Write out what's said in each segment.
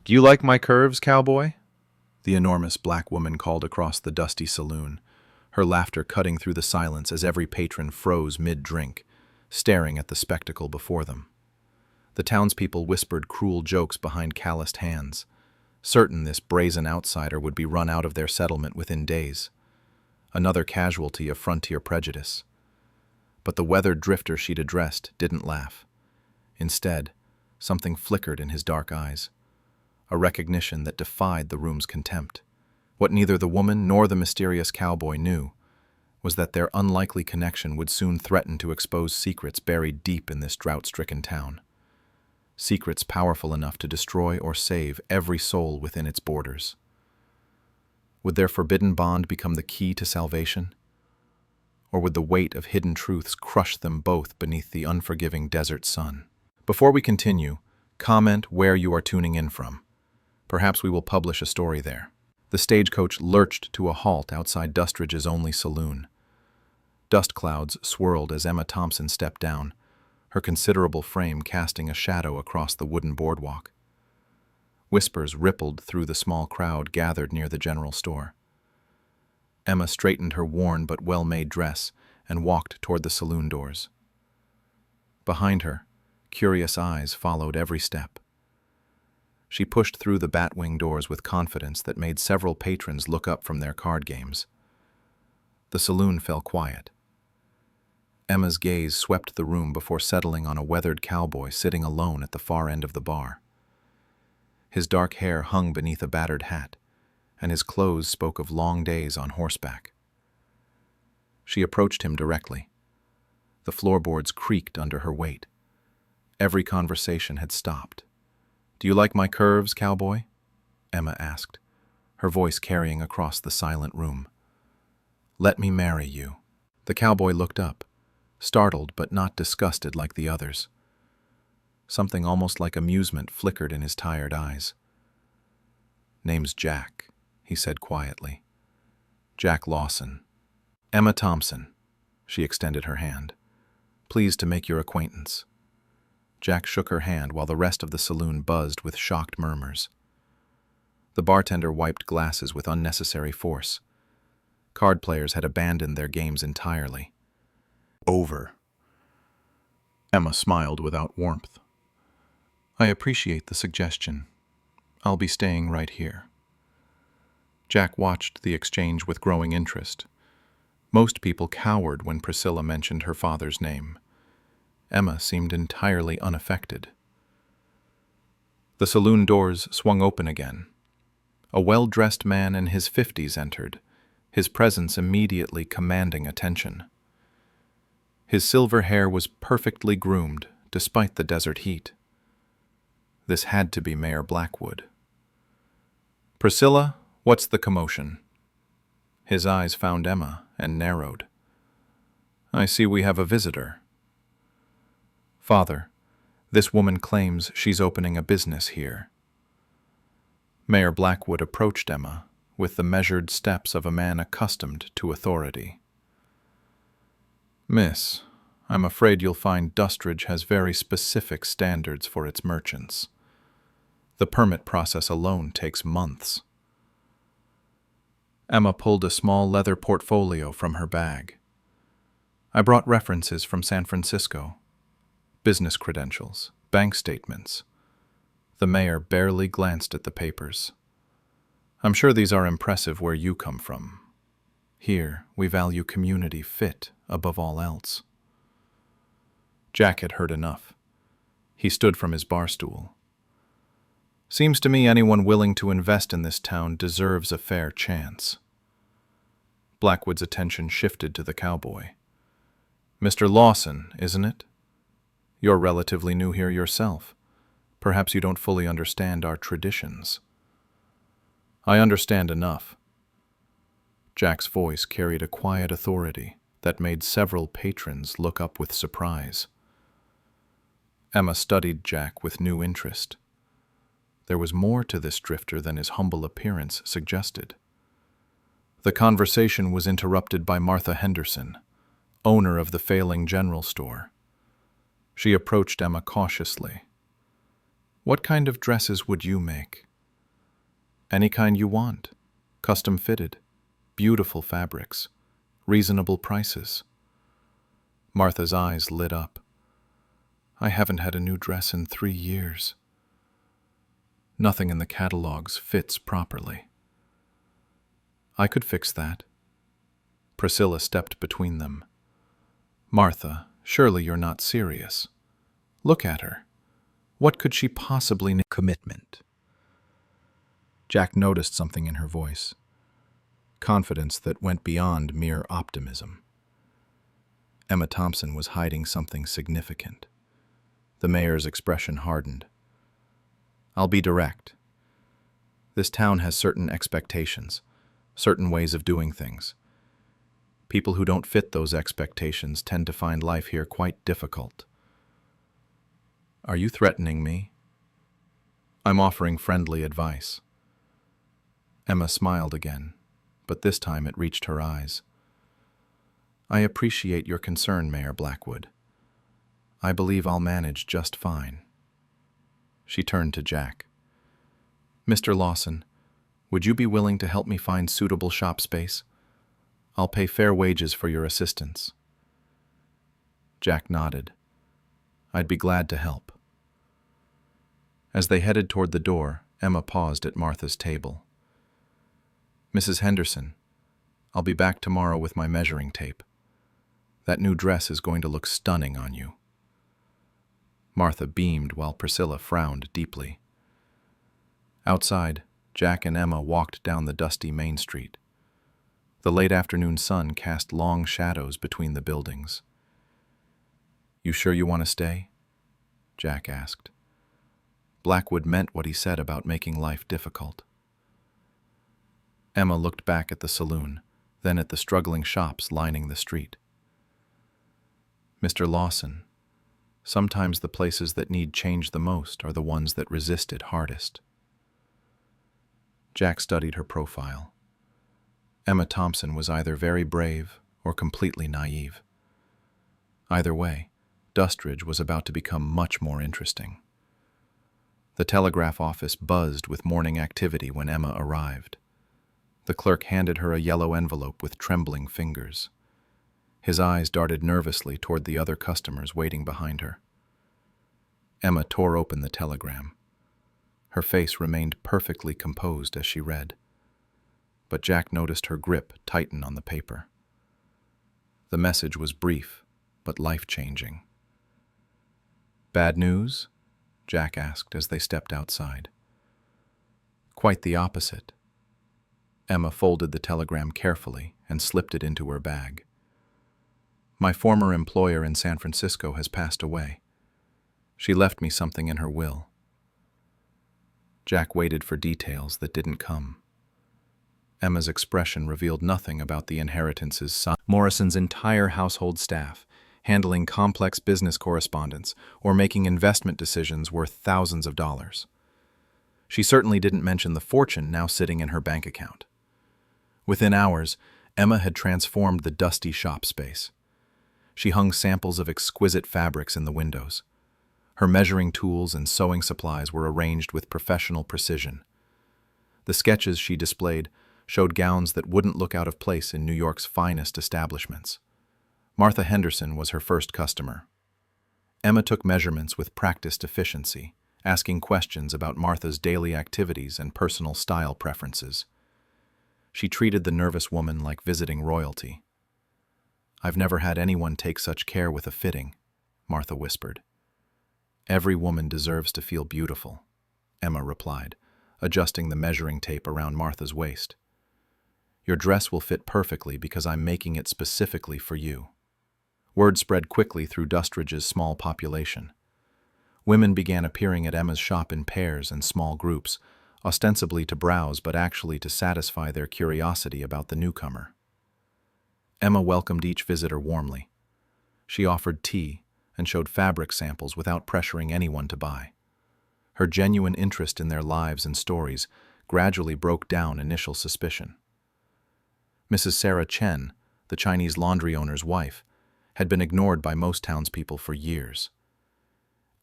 Do you like my curves, Cowboy? The enormous black woman called across the dusty saloon, her laughter cutting through the silence as every patron froze mid-drink, staring at the spectacle before them. The townspeople whispered cruel jokes behind calloused hands, certain this brazen outsider would be run out of their settlement within days. Another casualty of frontier prejudice. But the weathered drifter she'd addressed didn't laugh. Instead, something flickered in his dark eyes, a recognition that defied the room's contempt. What neither the woman nor the mysterious cowboy knew was that their unlikely connection would soon threaten to expose secrets buried deep in this drought-stricken town. Secrets powerful enough to destroy or save every soul within its borders. Would their forbidden bond become the key to salvation? Or would the weight of hidden truths crush them both beneath the unforgiving desert sun? Before we continue, comment where you are tuning in from. Perhaps we will publish a story there. The stagecoach lurched to a halt outside Dustridge's only saloon. Dust clouds swirled as Emma Thompson stepped down, her considerable frame casting a shadow across the wooden boardwalk. Whispers rippled through the small crowd gathered near the general store. Emma straightened her worn but well-made dress and walked toward the saloon doors. Behind her, curious eyes followed every step. She pushed through the batwing doors with confidence that made several patrons look up from their card games. The saloon fell quiet. Emma's gaze swept the room before settling on a weathered cowboy sitting alone at the far end of the bar. His dark hair hung beneath a battered hat, and his clothes spoke of long days on horseback. She approached him directly. The floorboards creaked under her weight. Every conversation had stopped. "Do you like my curves, cowboy?" Emma asked, her voice carrying across the silent room. "Let me marry you." The cowboy looked up, startled but not disgusted like the others. Something almost like amusement flickered in his tired eyes. "Name's Jack," he said quietly. "Jack Lawson." "Emma Thompson." She extended her hand. "Pleased to make your acquaintance." Jack shook her hand while the rest of the saloon buzzed with shocked murmurs. The bartender wiped glasses with unnecessary force. Card players had abandoned their games entirely. "Over." Emma smiled without warmth. "I appreciate the suggestion. I'll be staying right here." Jack watched the exchange with growing interest. Most people cowered when Priscilla mentioned her father's name. Emma seemed entirely unaffected. The saloon doors swung open again. A well-dressed man in his 50s entered, his presence immediately commanding attention. His silver hair was perfectly groomed, despite the desert heat. This had to be Mayor Blackwood. "Priscilla, what's the commotion?" His eyes found Emma and narrowed. "I see we have a visitor." "Father, this woman claims she's opening a business here." Mayor Blackwood approached Emma with the measured steps of a man accustomed to authority. "Miss, I'm afraid you'll find Dustridge has very specific standards for its merchants. The permit process alone takes months." Emma pulled a small leather portfolio from her bag. "I brought references from San Francisco. Business credentials, bank statements." The mayor barely glanced at the papers. "I'm sure these are impressive where you come from. Here, we value community fit above all else." Jack had heard enough. He stood from his bar stool. "Seems to me anyone willing to invest in this town deserves a fair chance." Blackwood's attention shifted to the cowboy. "Mr. Lawson, isn't it? You're relatively new here yourself. Perhaps you don't fully understand our traditions." "I understand enough." Jack's voice carried a quiet authority that made several patrons look up with surprise. Emma studied Jack with new interest. There was more to this drifter than his humble appearance suggested. The conversation was interrupted by Martha Henderson, owner of the failing general store. She approached Emma cautiously. "What kind of dresses would you make?" Any kind you want. Custom fitted. Beautiful fabrics. Reasonable prices. Martha's eyes lit up. I haven't had a new dress in 3 years. Nothing in the catalogs fits properly. I could fix that. Priscilla stepped between them. Martha, surely you're not serious. Look at her. What could she possibly need? Commitment. Jack noticed something in her voice. Confidence that went beyond mere optimism. Emma Thompson was hiding something significant. The mayor's expression hardened. I'll be direct. This town has certain expectations, certain ways of doing things. People who don't fit those expectations tend to find life here quite difficult. Are you threatening me? I'm offering friendly advice. Emma smiled again, but this time it reached her eyes. I appreciate your concern, Mayor Blackwood. I believe I'll manage just fine. She turned to Jack. Mr. Lawson, would you be willing to help me find suitable shop space? I'll pay fair wages for your assistance. Jack nodded. I'd be glad to help. As they headed toward the door, Emma paused at Martha's table. Mrs. Henderson, I'll be back tomorrow with my measuring tape. That new dress is going to look stunning on you. Martha beamed while Priscilla frowned deeply. Outside, Jack and Emma walked down the dusty main street. The late afternoon sun cast long shadows between the buildings. You sure you want to stay? Jack asked. Blackwood meant what he said about making life difficult. Emma looked back at the saloon, then at the struggling shops lining the street. Mr. Lawson, sometimes the places that need change the most are the ones that resist it hardest. Jack studied her profile. Emma Thompson was either very brave or completely naive. Either way, Dustridge was about to become much more interesting. The telegraph office buzzed with morning activity when Emma arrived. The clerk handed her a yellow envelope with trembling fingers. His eyes darted nervously toward the other customers waiting behind her. Emma tore open the telegram. Her face remained perfectly composed as she read. But Jack noticed her grip tighten on the paper. The message was brief, but life-changing. Bad news? Jack asked as they stepped outside. Quite the opposite. Emma folded the telegram carefully and slipped it into her bag. My former employer in San Francisco has passed away. She left me something in her will. Jack waited for details that didn't come. Emma's expression revealed nothing about the inheritance's son. Morrison's entire household staff, handling complex business correspondence or making investment decisions worth thousands of dollars. She certainly didn't mention the fortune now sitting in her bank account. Within hours, Emma had transformed the dusty shop space. She hung samples of exquisite fabrics in the windows. Her measuring tools and sewing supplies were arranged with professional precision. The sketches she displayed showed gowns that wouldn't look out of place in New York's finest establishments. Martha Henderson was her first customer. Emma took measurements with practiced efficiency, asking questions about Martha's daily activities and personal style preferences. She treated the nervous woman like visiting royalty. I've never had anyone take such care with a fitting, Martha whispered. Every woman deserves to feel beautiful, Emma replied, adjusting the measuring tape around Martha's waist. Your dress will fit perfectly because I'm making it specifically for you. Word spread quickly through Dustridge's small population. Women began appearing at Emma's shop in pairs and small groups, ostensibly to browse but actually to satisfy their curiosity about the newcomer. Emma welcomed each visitor warmly. She offered tea and showed fabric samples without pressuring anyone to buy. Her genuine interest in their lives and stories gradually broke down initial suspicion. Mrs. Sarah Chen, the Chinese laundry owner's wife, had been ignored by most townspeople for years.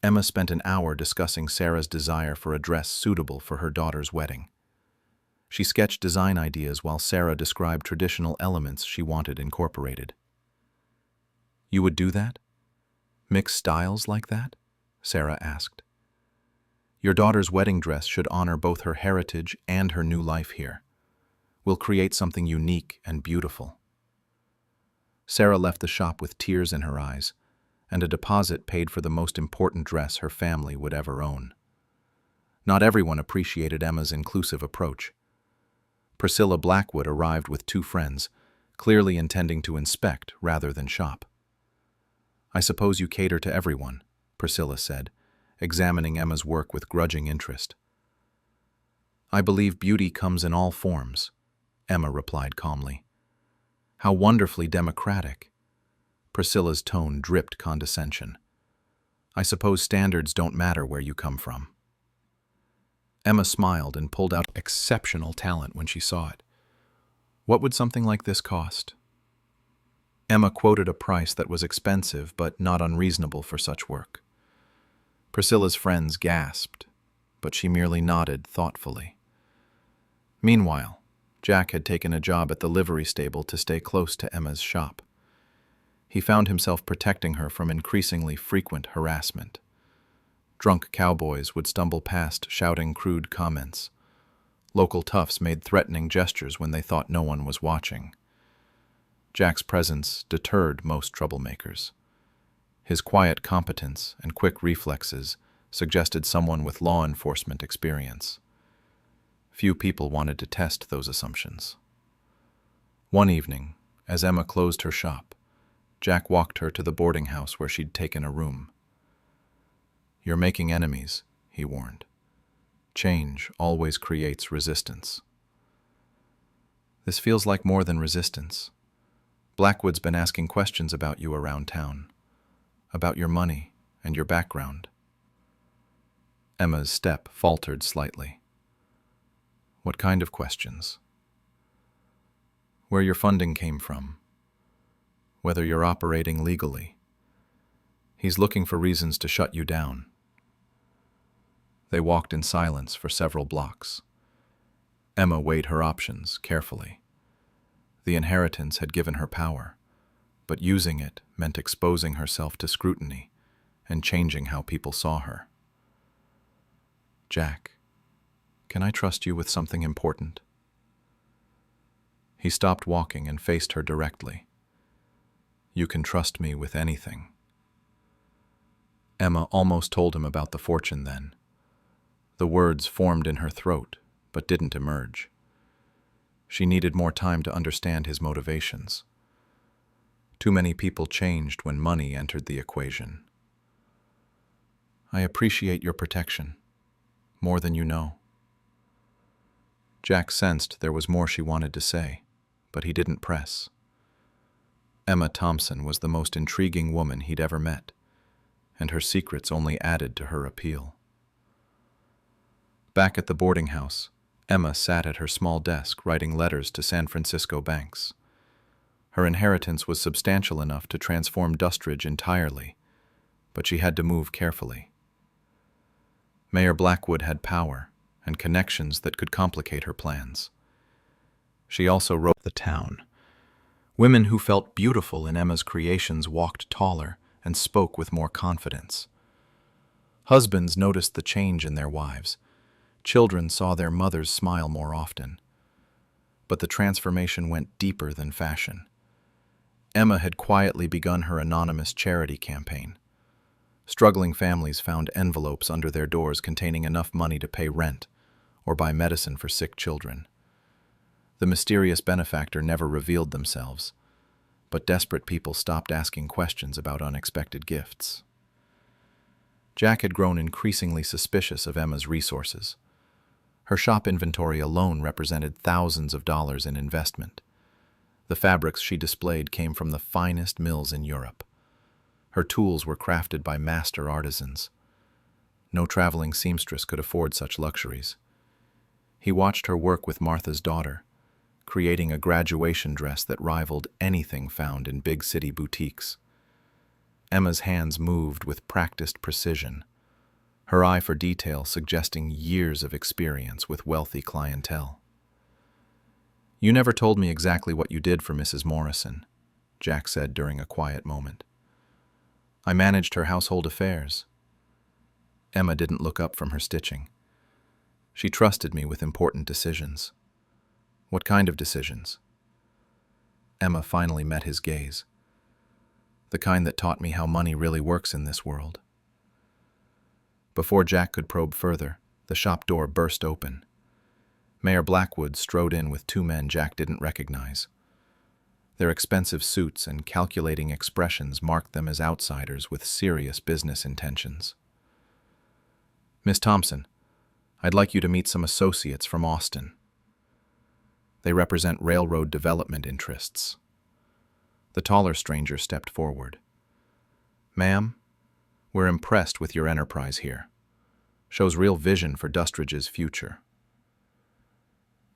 Emma spent an hour discussing Sarah's desire for a dress suitable for her daughter's wedding. She sketched design ideas while Sarah described traditional elements she wanted incorporated. "You would do that? Mix styles like that?" Sarah asked. "Your daughter's wedding dress should honor both her heritage and her new life here. We'll create something unique and beautiful." Sarah left the shop with tears in her eyes, and a deposit paid for the most important dress her family would ever own. Not everyone appreciated Emma's inclusive approach. Priscilla Blackwood arrived with 2 friends, clearly intending to inspect rather than shop. "I suppose you cater to everyone," Priscilla said, examining Emma's work with grudging interest. "I believe beauty comes in all forms," Emma replied calmly. "How wonderfully democratic." Priscilla's tone dripped condescension. "I suppose standards don't matter where you come from." Emma smiled and pulled out exceptional talent when she saw it. "What would something like this cost?" Emma quoted a price that was expensive but not unreasonable for such work. Priscilla's friends gasped, but she merely nodded thoughtfully. Meanwhile, Jack had taken a job at the livery stable to stay close to Emma's shop. He found himself protecting her from increasingly frequent harassment. Drunk cowboys would stumble past shouting crude comments. Local toughs made threatening gestures when they thought no one was watching. Jack's presence deterred most troublemakers. His quiet competence and quick reflexes suggested someone with law enforcement experience. Few people wanted to test those assumptions. One evening, as Emma closed her shop, Jack walked her to the boarding house where she'd taken a room. "You're making enemies," he warned. "Change always creates resistance." "This feels like more than resistance. Blackwood's been asking questions about you around town, about your money and your background." Emma's step faltered slightly. "What kind of questions?" "Where your funding came from, whether you're operating legally. He's looking for reasons to shut you down." They walked in silence for several blocks. Emma weighed her options carefully. The inheritance had given her power, but using it meant exposing herself to scrutiny and changing how people saw her. "Jack, can I trust you with something important?" He stopped walking and faced her directly. "You can trust me with anything." Emma almost told him about the fortune then. The words formed in her throat, but didn't emerge. She needed more time to understand his motivations. Too many people changed when money entered the equation. "I appreciate your protection, more than you know." Jack sensed there was more she wanted to say, but he didn't press. Emma Thompson was the most intriguing woman he'd ever met, and her secrets only added to her appeal. Back at the boarding house, Emma sat at her small desk writing letters to San Francisco banks. Her inheritance was substantial enough to transform Dustridge entirely, but she had to move carefully. Mayor Blackwood had power and connections that could complicate her plans. She also wrote the town. Women who felt beautiful in Emma's creations walked taller and spoke with more confidence. Husbands noticed the change in their wives. Children saw their mothers smile more often. But the transformation went deeper than fashion. Emma had quietly begun her anonymous charity campaign. Struggling families found envelopes under their doors containing enough money to pay rent or buy medicine for sick children. The mysterious benefactor never revealed themselves, but desperate people stopped asking questions about unexpected gifts. Jack had grown increasingly suspicious of Emma's resources. Her shop inventory alone represented thousands of dollars in investment. The fabrics she displayed came from the finest mills in Europe. Her tools were crafted by master artisans. No traveling seamstress could afford such luxuries. He watched her work with Martha's daughter, creating a graduation dress that rivaled anything found in big city boutiques. Emma's hands moved with practiced precision, her eye for detail suggesting years of experience with wealthy clientele. You never told me exactly what you did for Mrs. Morrison, Jack said during a quiet moment. I managed her household affairs. Emma didn't look up from her stitching. She trusted me with important decisions. What kind of decisions? Emma finally met his gaze. The kind that taught me how money really works in this world. Before Jack could probe further, the shop door burst open. Mayor Blackwood strode in with two men Jack didn't recognize. Their expensive suits and calculating expressions marked them as outsiders with serious business intentions. Miss Thompson, I'd like you to meet some associates from Austin. They represent railroad development interests. The taller stranger stepped forward. Ma'am, we're impressed with your enterprise here. Shows real vision for Dustridge's future.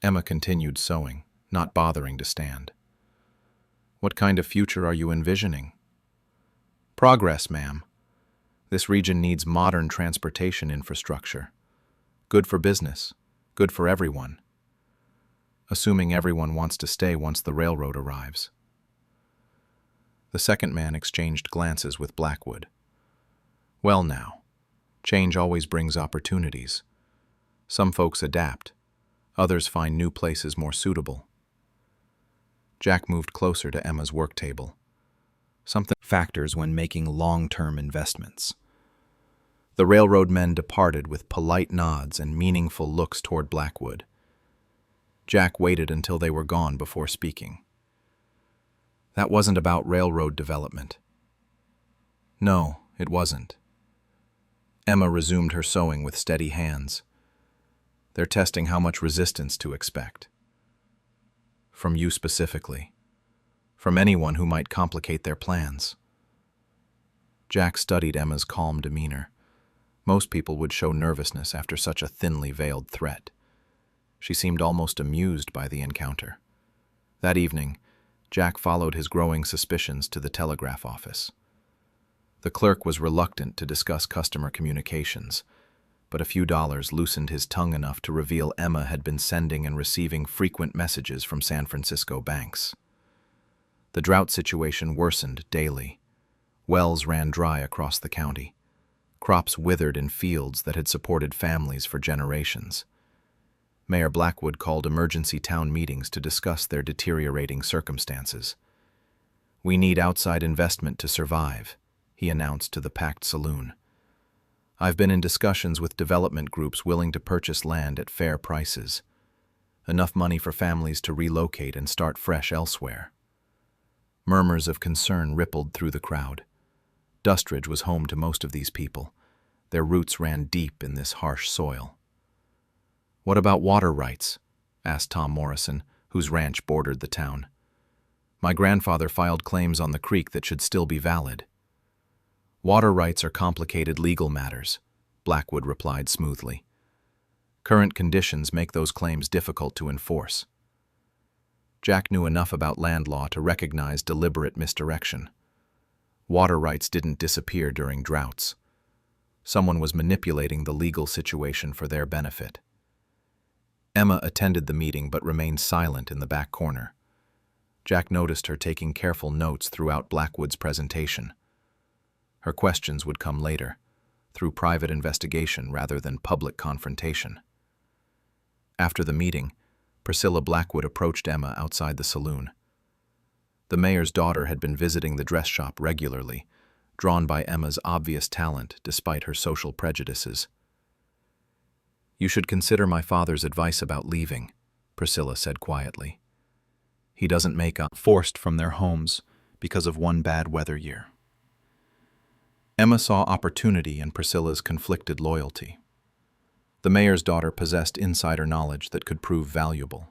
Emma continued sewing, not bothering to stand. What kind of future are you envisioning? Progress, ma'am. This region needs modern transportation infrastructure. Good for business, good for everyone. Assuming everyone wants to stay once the railroad arrives. The second man exchanged glances with Blackwood. Well now, change always brings opportunities. Some folks adapt, others find new places more suitable. Jack moved closer to Emma's work table. Something factors when making long-term investments. The railroad men departed with polite nods and meaningful looks toward Blackwood. Jack waited until they were gone before speaking. That wasn't about railroad development. No, it wasn't. Emma resumed her sewing with steady hands. They're testing how much resistance to expect. From you specifically. From anyone who might complicate their plans. Jack studied Emma's calm demeanor. Most people would show nervousness after such a thinly veiled threat. She seemed almost amused by the encounter. That evening, Jack followed his growing suspicions to the telegraph office. The clerk was reluctant to discuss customer communications, but a few dollars loosened his tongue enough to reveal Emma had been sending and receiving frequent messages from San Francisco banks. The drought situation worsened daily. Wells ran dry across the county. Crops withered in fields that had supported families for generations. Mayor Blackwood called emergency town meetings to discuss their deteriorating circumstances. We need outside investment to survive, he announced to the packed saloon. I've been in discussions with development groups willing to purchase land at fair prices. Enough money for families to relocate and start fresh elsewhere. Murmurs of concern rippled through the crowd. Dustridge was home to most of these people. Their roots ran deep in this harsh soil. What about water rights? Asked Tom Morrison, whose ranch bordered the town. My grandfather filed claims on the creek that should still be valid. Water rights are complicated legal matters, Blackwood replied smoothly. Current conditions make those claims difficult to enforce. Jack knew enough about land law to recognize deliberate misdirection. Water rights didn't disappear during droughts. Someone was manipulating the legal situation for their benefit. Emma attended the meeting but remained silent in the back corner. Jack noticed her taking careful notes throughout Blackwood's presentation. Her questions would come later, through private investigation rather than public confrontation. After the meeting, Priscilla Blackwood approached Emma outside the saloon. The mayor's daughter had been visiting the dress shop regularly, drawn by Emma's obvious talent despite her social prejudices. You should consider my father's advice about leaving, Priscilla said quietly. He doesn't make up forced from their homes because of one bad weather year. Emma saw opportunity in Priscilla's conflicted loyalty. The mayor's daughter possessed insider knowledge that could prove valuable.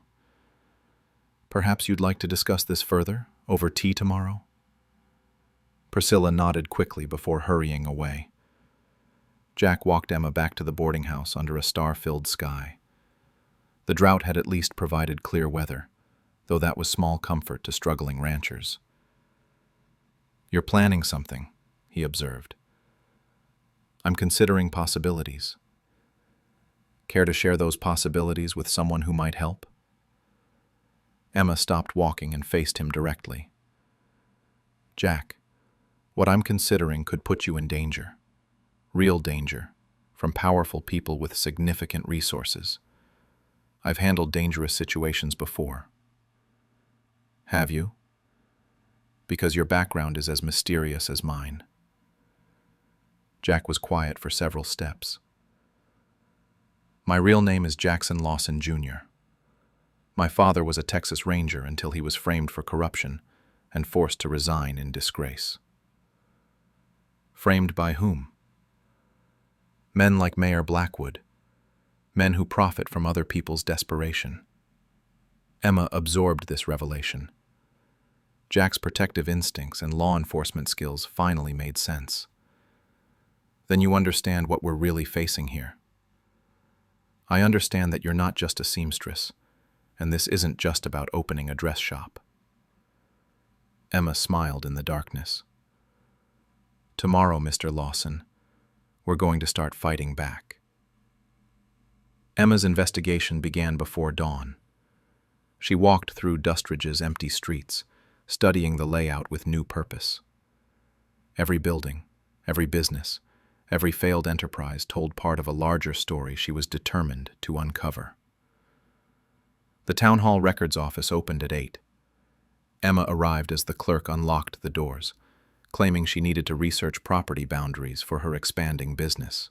Perhaps you'd like to discuss this further, over tea tomorrow? Priscilla nodded quickly before hurrying away. Jack walked Emma back to the boarding house under a star-filled sky. The drought had at least provided clear weather, though that was small comfort to struggling ranchers. You're planning something, he observed. I'm considering possibilities. Care to share those possibilities with someone who might help? Emma stopped walking and faced him directly. Jack, what I'm considering could put you in danger. Real danger, from powerful people with significant resources. I've handled dangerous situations before. Have you? Because your background is as mysterious as mine. Jack was quiet for several steps. My real name is Jackson Lawson, Jr. My father was a Texas Ranger until he was framed for corruption and forced to resign in disgrace. Framed by whom? Men like Mayor Blackwood, men who profit from other people's desperation. Emma absorbed this revelation. Jack's protective instincts and law enforcement skills finally made sense. Then you understand what we're really facing here. I understand that you're not just a seamstress, and this isn't just about opening a dress shop. Emma smiled in the darkness. Tomorrow, Mr. Lawson, we're going to start fighting back. Emma's investigation began before dawn. She walked through Dustridge's empty streets, studying the layout with new purpose. Every building, every business, every failed enterprise told part of a larger story she was determined to uncover. The town hall records office opened at 8. Emma arrived as the clerk unlocked the doors, claiming she needed to research property boundaries for her expanding business.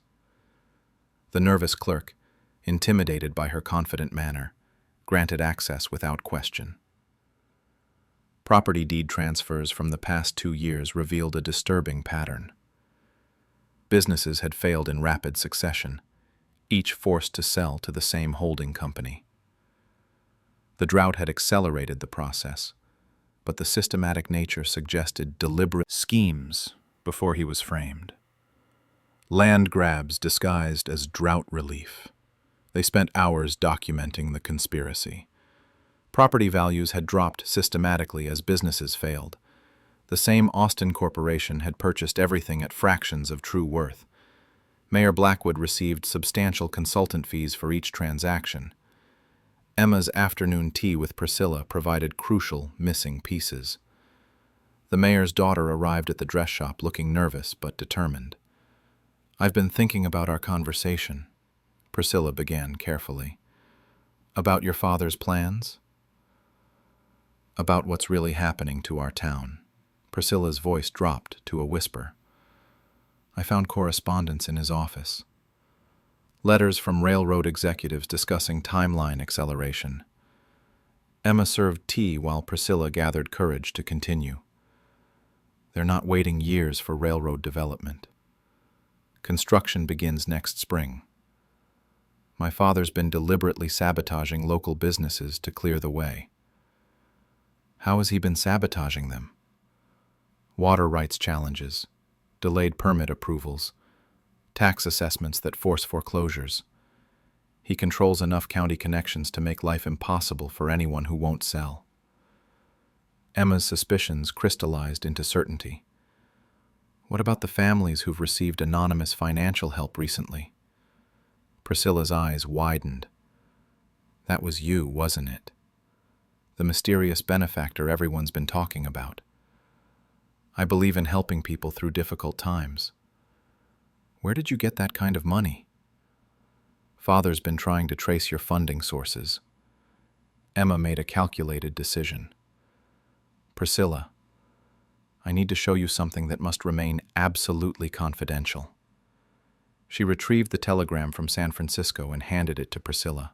The nervous clerk, intimidated by her confident manner, granted access without question. Property deed transfers from the past 2 years revealed a disturbing pattern. Businesses had failed in rapid succession, each forced to sell to the same holding company. The drought had accelerated the process, but the systematic nature suggested deliberate schemes before he was framed. Land grabs disguised as drought relief. They spent hours documenting the conspiracy. Property values had dropped systematically as businesses failed. The same Austin corporation had purchased everything at fractions of true worth. Mayor Blackwood received substantial consultant fees for each transaction. Emma's afternoon tea with Priscilla provided crucial, missing pieces. The mayor's daughter arrived at the dress shop looking nervous but determined. "I've been thinking about our conversation," Priscilla began carefully. "About your father's plans?" "About what's really happening to our town." Priscilla's voice dropped to a whisper. "I found correspondence in his office. Letters from railroad executives discussing timeline acceleration." Emma served tea while Priscilla gathered courage to continue. "They're not waiting years for railroad development. Construction begins next spring. My father's been deliberately sabotaging local businesses to clear the way." "How has he been sabotaging them?" "Water rights challenges, delayed permit approvals, tax assessments that force foreclosures. He controls enough county connections to make life impossible for anyone who won't sell." Emma's suspicions crystallized into certainty. "What about the families who've received anonymous financial help recently?" Priscilla's eyes widened. "That was you, wasn't it? The mysterious benefactor everyone's been talking about. I believe in helping people through difficult times. Where did you get that kind of money?" "Father's been trying to trace your funding sources." Emma made a calculated decision. "Priscilla, I need to show you something that must remain absolutely confidential." She retrieved the telegram from San Francisco and handed it to Priscilla.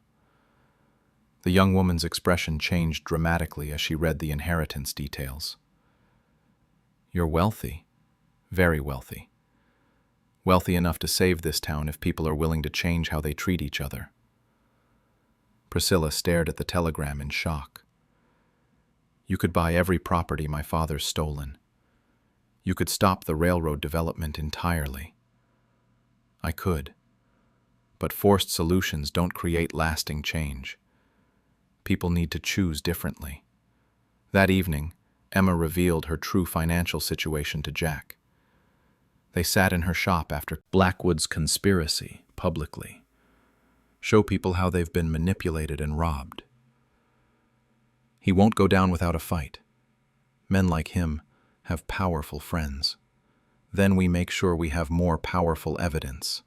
The young woman's expression changed dramatically as she read the inheritance details. "You're wealthy, very wealthy. Wealthy enough to save this town if people are willing to change how they treat each other." Priscilla stared at the telegram in shock. "You could buy every property my father's stolen. You could stop the railroad development entirely." "I could. But forced solutions don't create lasting change. People need to choose differently." That evening, Emma revealed her true financial situation to Jack. They sat in her shop after Blackwood's conspiracy publicly. Show people how they've been manipulated and robbed. He won't go down without a fight. Men like him have powerful friends. Then we make sure we have more powerful evidence.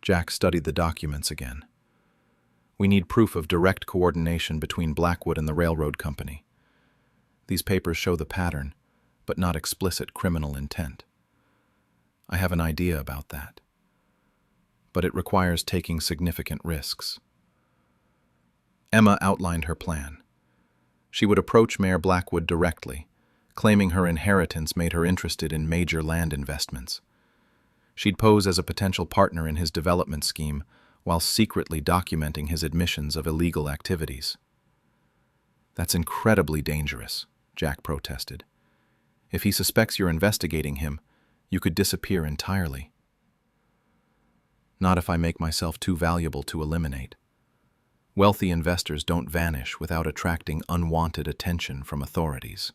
Jack studied the documents again. We need proof of direct coordination between Blackwood and the railroad company. These papers show the pattern, but not explicit criminal intent. I have an idea about that. But it requires taking significant risks. Emma outlined her plan. She would approach Mayor Blackwood directly, claiming her inheritance made her interested in major land investments. She'd pose as a potential partner in his development scheme while secretly documenting his admissions of illegal activities. That's incredibly dangerous, Jack protested. If he suspects you're investigating him, you could disappear entirely. Not if I make myself too valuable to eliminate. Wealthy investors don't vanish without attracting unwanted attention from authorities.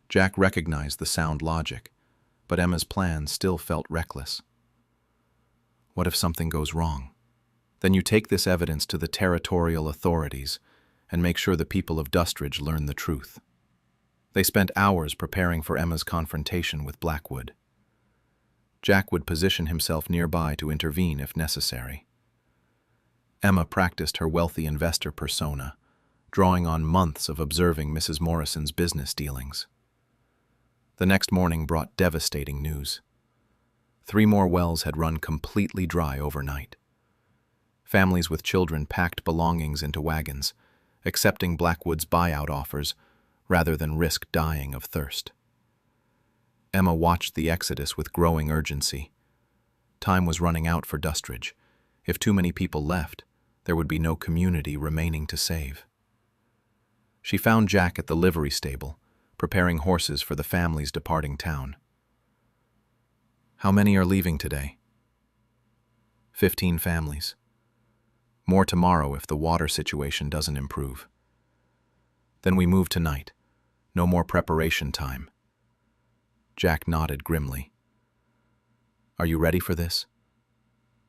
Jack recognized the sound logic, but Emma's plan still felt reckless. What if something goes wrong? Then you take this evidence to the territorial authorities and make sure the people of Dustridge learn the truth. They spent hours preparing for Emma's confrontation with Blackwood. Jack would position himself nearby to intervene if necessary. Emma practiced her wealthy investor persona, drawing on months of observing Mrs. Morrison's business dealings. The next morning brought devastating news. 3 more wells had run completely dry overnight. Families with children packed belongings into wagons, accepting Blackwood's buyout offers rather than risk dying of thirst. Emma watched the exodus with growing urgency. Time was running out for Dustridge. If too many people left, there would be no community remaining to save. She found Jack at the livery stable, preparing horses for the families departing town. How many are leaving today? 15 families. More tomorrow if the water situation doesn't improve. Then we move tonight. No more preparation time. Jack nodded grimly. Are you ready for this?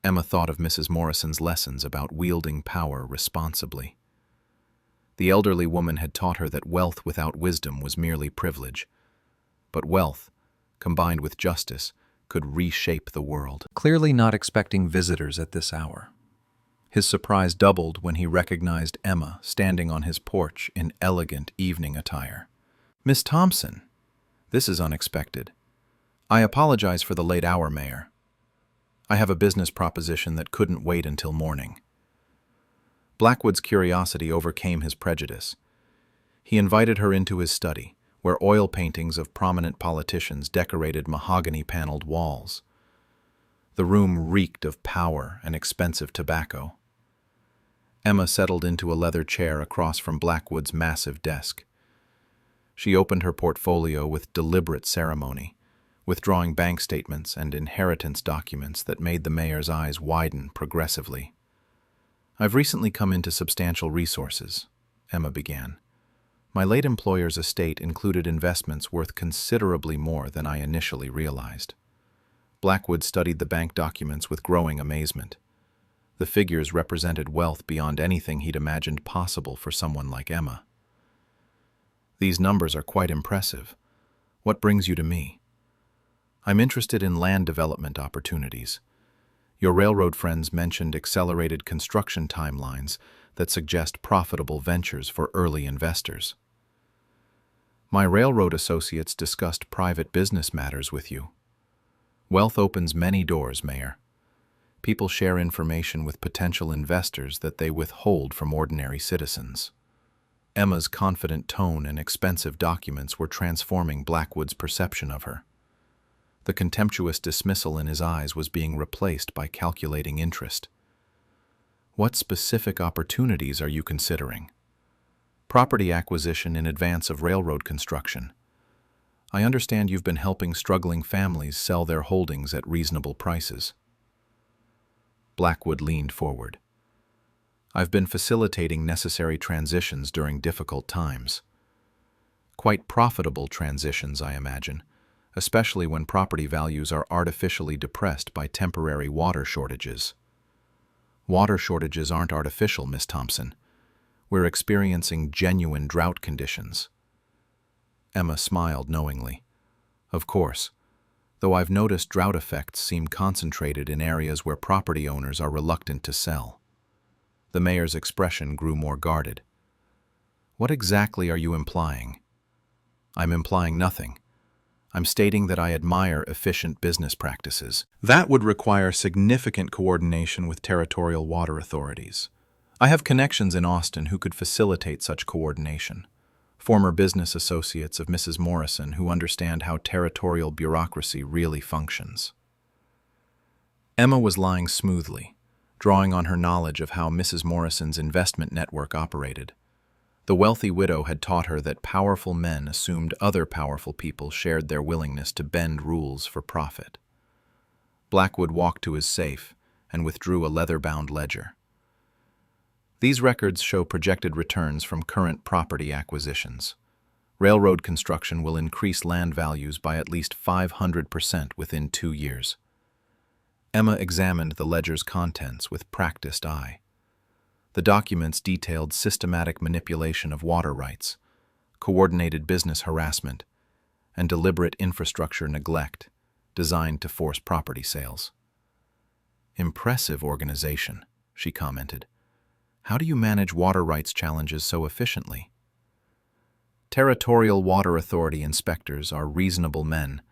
Emma thought of Mrs. Morrison's lessons about wielding power responsibly. The elderly woman had taught her that wealth without wisdom was merely privilege. But wealth, combined with justice, could reshape the world. Clearly not expecting visitors at this hour. His surprise doubled when he recognized Emma standing on his porch in elegant evening attire. Miss Thompson, this is unexpected. I apologize for the late hour, Mayor. I have a business proposition that couldn't wait until morning. Blackwood's curiosity overcame his prejudice. He invited her into his study, where oil paintings of prominent politicians decorated mahogany-paneled walls. The room reeked of power and expensive tobacco. Emma settled into a leather chair across from Blackwood's massive desk. She opened her portfolio with deliberate ceremony, withdrawing bank statements and inheritance documents that made the mayor's eyes widen progressively. I've recently come into substantial resources, Emma began. My late employer's estate included investments worth considerably more than I initially realized. Blackwood studied the bank documents with growing amazement. The figures represented wealth beyond anything he'd imagined possible for someone like Emma. These numbers are quite impressive. What brings you to me? I'm interested in land development opportunities. Your railroad friends mentioned accelerated construction timelines that suggest profitable ventures for early investors. My railroad associates discussed private business matters with you. Wealth opens many doors, Mayor. People share information with potential investors that they withhold from ordinary citizens. Emma's confident tone and expensive documents were transforming Blackwood's perception of her. The contemptuous dismissal in his eyes was being replaced by calculating interest. What specific opportunities are you considering? Property acquisition in advance of railroad construction. I understand you've been helping struggling families sell their holdings at reasonable prices. Blackwood leaned forward. I've been facilitating necessary transitions during difficult times. Quite profitable transitions, I imagine, especially when property values are artificially depressed by temporary water shortages. Water shortages aren't artificial, Miss Thompson. We're experiencing genuine drought conditions." Emma smiled knowingly. "Of course, though I've noticed drought effects seem concentrated in areas where property owners are reluctant to sell." The mayor's expression grew more guarded. "What exactly are you implying?" "I'm implying nothing. I'm stating that I admire efficient business practices. That would require significant coordination with territorial water authorities. I have connections in Austin who could facilitate such coordination. Former business associates of Mrs. Morrison who understand how territorial bureaucracy really functions." Emma was lying smoothly, drawing on her knowledge of how Mrs. Morrison's investment network operated. The wealthy widow had taught her that powerful men assumed other powerful people shared their willingness to bend rules for profit. Blackwood walked to his safe and withdrew a leather-bound ledger. "These records show projected returns from current property acquisitions. Railroad construction will increase land values by at least 500% within 2 years." Emma examined the ledger's contents with practiced eye. The documents detailed systematic manipulation of water rights, coordinated business harassment, and deliberate infrastructure neglect designed to force property sales. "Impressive organization," she commented. "How do you manage water rights challenges so efficiently?" Territorial Water Authority inspectors are reasonable men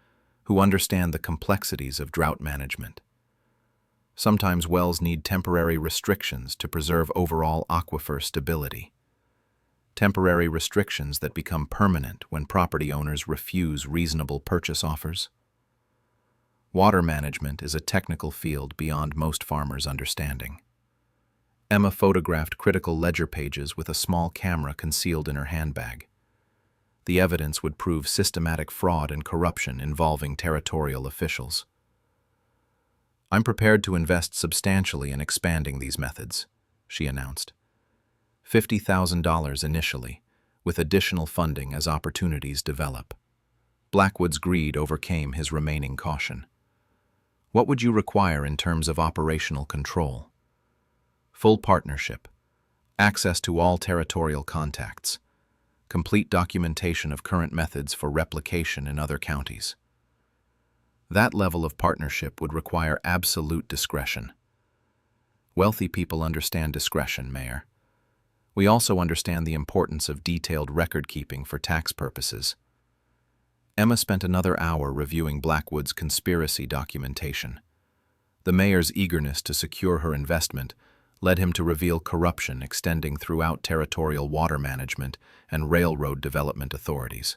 who understand the complexities of drought management. Sometimes wells need temporary restrictions to preserve overall aquifer stability. Temporary restrictions that become permanent when property owners refuse reasonable purchase offers. Water management is a technical field beyond most farmers' understanding. Emma photographed critical ledger pages with a small camera concealed in her handbag. The evidence would prove systematic fraud and corruption involving territorial officials. "I'm prepared to invest substantially in expanding these methods," she announced. $50,000 initially, with additional funding as opportunities develop. Blackwood's greed overcame his remaining caution. "What would you require in terms of operational control?" "Full partnership, access to all territorial contacts, complete documentation of current methods for replication in other counties." That level of partnership would require absolute discretion. Wealthy people understand discretion, Mayor. We also understand the importance of detailed record-keeping for tax purposes. Emma spent another hour reviewing Blackwood's conspiracy documentation. The mayor's eagerness to secure her investment led him to reveal corruption extending throughout territorial water management and railroad development authorities.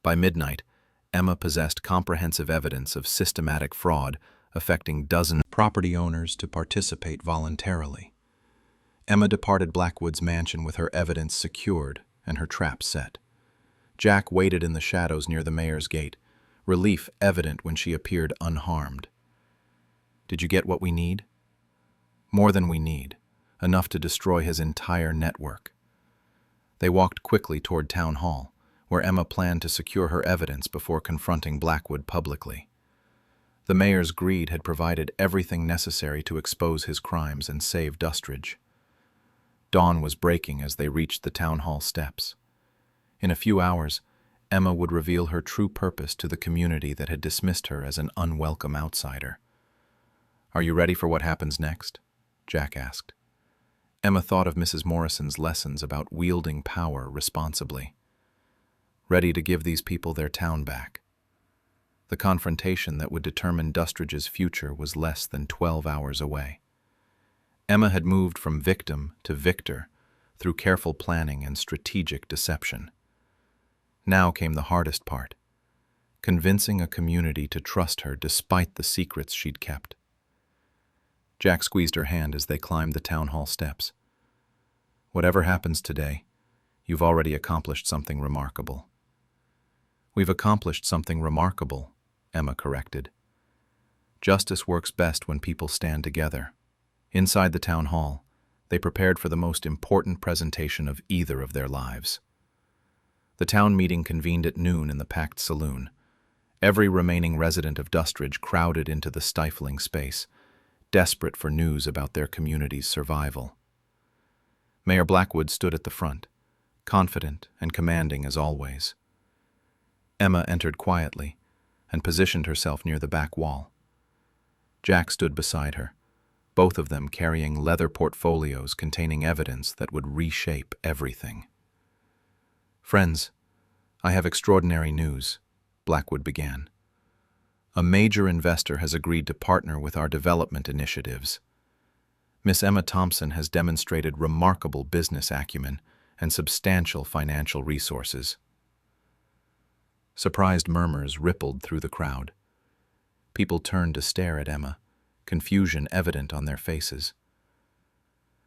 By midnight, Emma possessed comprehensive evidence of systematic fraud affecting dozens of property owners to participate voluntarily. Emma departed Blackwood's mansion with her evidence secured and her trap set. Jack waited in the shadows near the mayor's gate, relief evident when she appeared unharmed. "Did you get what we need?" "More than we need, enough to destroy his entire network." They walked quickly toward Town Hall, where Emma planned to secure her evidence before confronting Blackwood publicly. The mayor's greed had provided everything necessary to expose his crimes and save Dustridge. Dawn was breaking as they reached the town hall steps. In a few hours, Emma would reveal her true purpose to the community that had dismissed her as an unwelcome outsider. "Are you ready for what happens next?" Jack asked. Emma thought of Mrs. Morrison's lessons about wielding power responsibly. Ready to give these people their town back. The confrontation that would determine Dustridge's future was less than 12 hours away. Emma had moved from victim to victor through careful planning and strategic deception. Now came the hardest part, convincing a community to trust her despite the secrets she'd kept. Jack squeezed her hand as they climbed the town hall steps. "Whatever happens today, you've already accomplished something remarkable." "We've accomplished something remarkable," Emma corrected. Justice works best when people stand together. Inside the town hall, they prepared for the most important presentation of either of their lives. The town meeting convened at noon in the packed saloon. Every remaining resident of Dustridge crowded into the stifling space, desperate for news about their community's survival. Mayor Blackwood stood at the front, confident and commanding as always. Emma entered quietly and positioned herself near the back wall. Jack stood beside her, both of them carrying leather portfolios containing evidence that would reshape everything. "Friends, I have extraordinary news," Blackwood began. "A major investor has agreed to partner with our development initiatives. Miss Emma Thompson has demonstrated remarkable business acumen and substantial financial resources." Surprised murmurs rippled through the crowd. People turned to stare at Emma, confusion evident on their faces.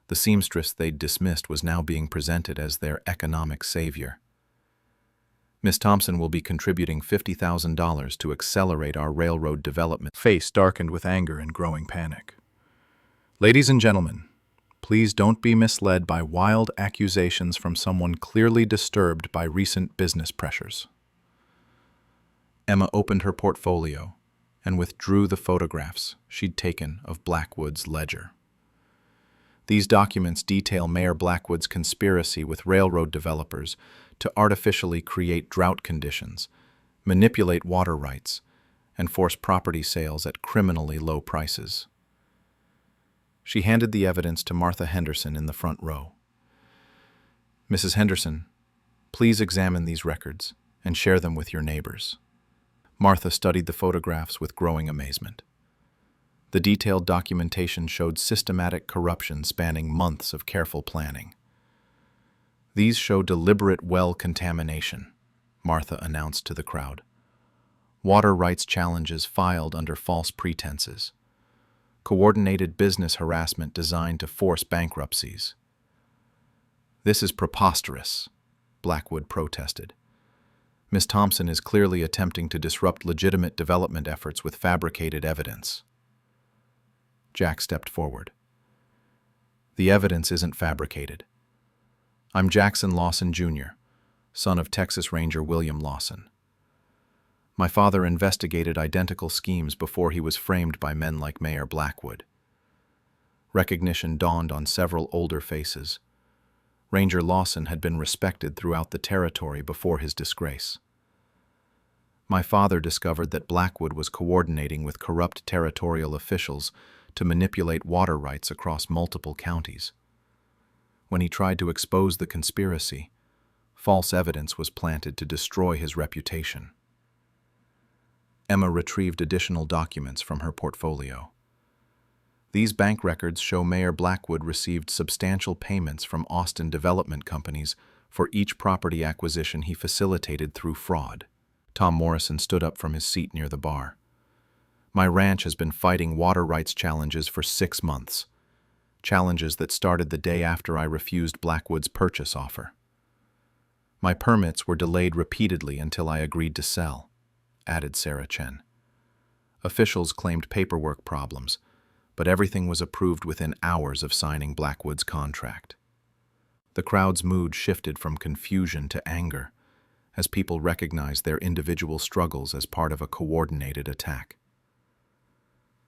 The seamstress they'd dismissed was now being presented as their economic savior. "Miss Thompson will be contributing $50,000 to accelerate our railroad development." Face darkened with anger and growing panic. "Ladies and gentlemen, please don't be misled by wild accusations from someone clearly disturbed by recent business pressures." Emma opened her portfolio and withdrew the photographs she'd taken of Blackwood's ledger. These documents detail Mayor Blackwood's conspiracy with railroad developers to artificially create drought conditions, manipulate water rights, and force property sales at criminally low prices. She handed the evidence to Martha Henderson in the front row. "Mrs. Henderson, please examine these records and share them with your neighbors." Martha studied the photographs with growing amazement. The detailed documentation showed systematic corruption spanning months of careful planning. "These show deliberate well contamination," Martha announced to the crowd. "Water rights challenges filed under false pretenses. Coordinated business harassment designed to force bankruptcies." "This is preposterous," Blackwood protested. "Miss Thompson is clearly attempting to disrupt legitimate development efforts with fabricated evidence." Jack stepped forward. "The evidence isn't fabricated. I'm Jackson Lawson, Jr., son of Texas Ranger William Lawson. My father investigated identical schemes before he was framed by men like Mayor Blackwood." Recognition dawned on several older faces. Ranger Lawson had been respected throughout the territory before his disgrace. "My father discovered that Blackwood was coordinating with corrupt territorial officials to manipulate water rights across multiple counties. When he tried to expose the conspiracy, false evidence was planted to destroy his reputation." Emma retrieved additional documents from her portfolio. These bank records show Mayor Blackwood received substantial payments from Austin development companies for each property acquisition he facilitated through fraud. Tom Morrison stood up from his seat near the bar. "My ranch has been fighting water rights challenges for 6 months. Challenges that started the day after I refused Blackwood's purchase offer. My permits were delayed repeatedly until I agreed to sell," added Sarah Chen. "Officials claimed paperwork problems, but everything was approved within hours of signing Blackwood's contract." The crowd's mood shifted from confusion to anger as people recognized their individual struggles as part of a coordinated attack.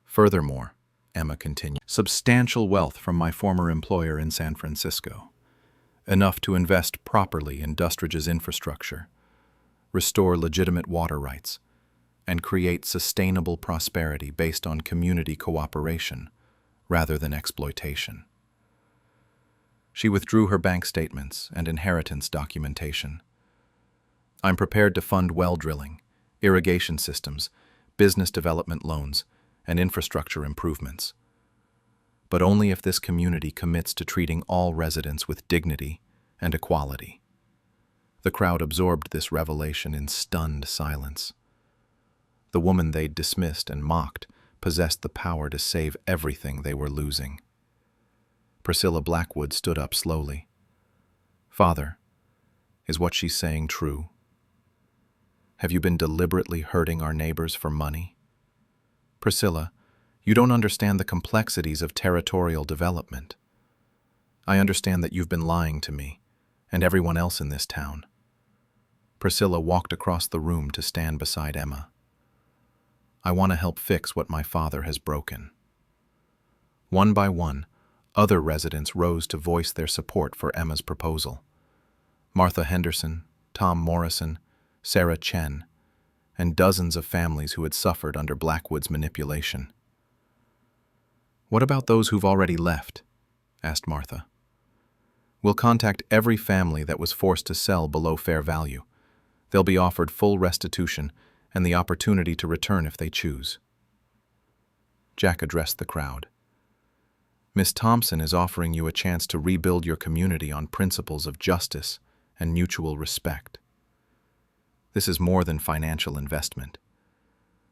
"Furthermore," Emma continued, "substantial wealth from my former employer in San Francisco, enough to invest properly in Dustridge's infrastructure, restore legitimate water rights, and create sustainable prosperity based on community cooperation rather than exploitation." She withdrew her bank statements and inheritance documentation. "I'm prepared to fund well drilling, irrigation systems, business development loans, and infrastructure improvements. But only if this community commits to treating all residents with dignity and equality." The crowd absorbed this revelation in stunned silence. The woman they'd dismissed and mocked possessed the power to save everything they were losing. Priscilla Blackwood stood up slowly. "Father, is what she's saying true? Have you been deliberately hurting our neighbors for money? Priscilla, you don't understand the complexities of territorial development. I understand that you've been lying to me and everyone else in this town." Priscilla walked across the room to stand beside Emma. "I want to help fix what my father has broken. One by one, Other residents rose to voice their support for Emma's proposal. Martha Henderson, Tom Morrison, Sarah Chen, and dozens of families who had suffered under Blackwood's manipulation. "What about those who've already left?" asked Martha. "We'll contact every family that was forced to sell below fair value. They'll be offered full restitution and the opportunity to return if they choose." Jack addressed the crowd. "Miss Thompson is offering you a chance to rebuild your community on principles of justice and mutual respect. This is more than financial investment.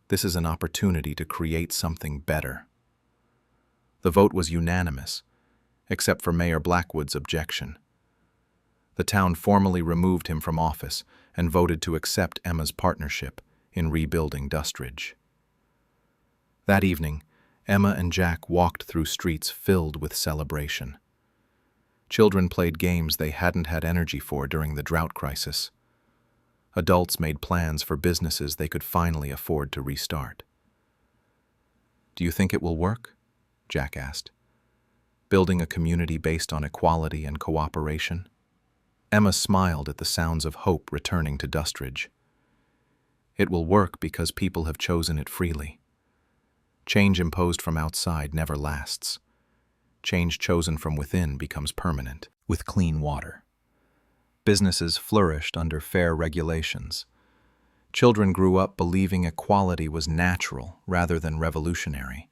This is an opportunity to create something better." The vote was unanimous, except for Mayor Blackwood's objection. The town formally removed him from office and voted to accept Emma's partnership in rebuilding Dustridge. That evening, Emma and Jack walked through streets filled with celebration. Children played games they hadn't had energy for during the drought crisis. Adults made plans for businesses they could finally afford to restart. "Do you think it will work?" Jack asked. "Building a community based on equality and cooperation?" Emma smiled at the sounds of hope returning to Dustridge. "It will work because people have chosen it freely. Change imposed from outside never lasts. Change chosen from within becomes permanent." With clean water, businesses flourished under fair regulations. Children grew up believing equality was natural rather than revolutionary.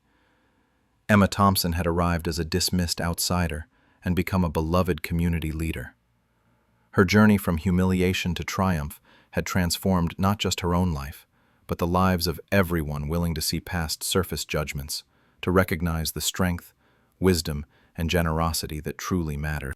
Emma Thompson had arrived as a dismissed outsider and become a beloved community leader. Her journey from humiliation to triumph had transformed not just her own life, but the lives of everyone willing to see past surface judgments, to recognize the strength, wisdom, and generosity that truly matter.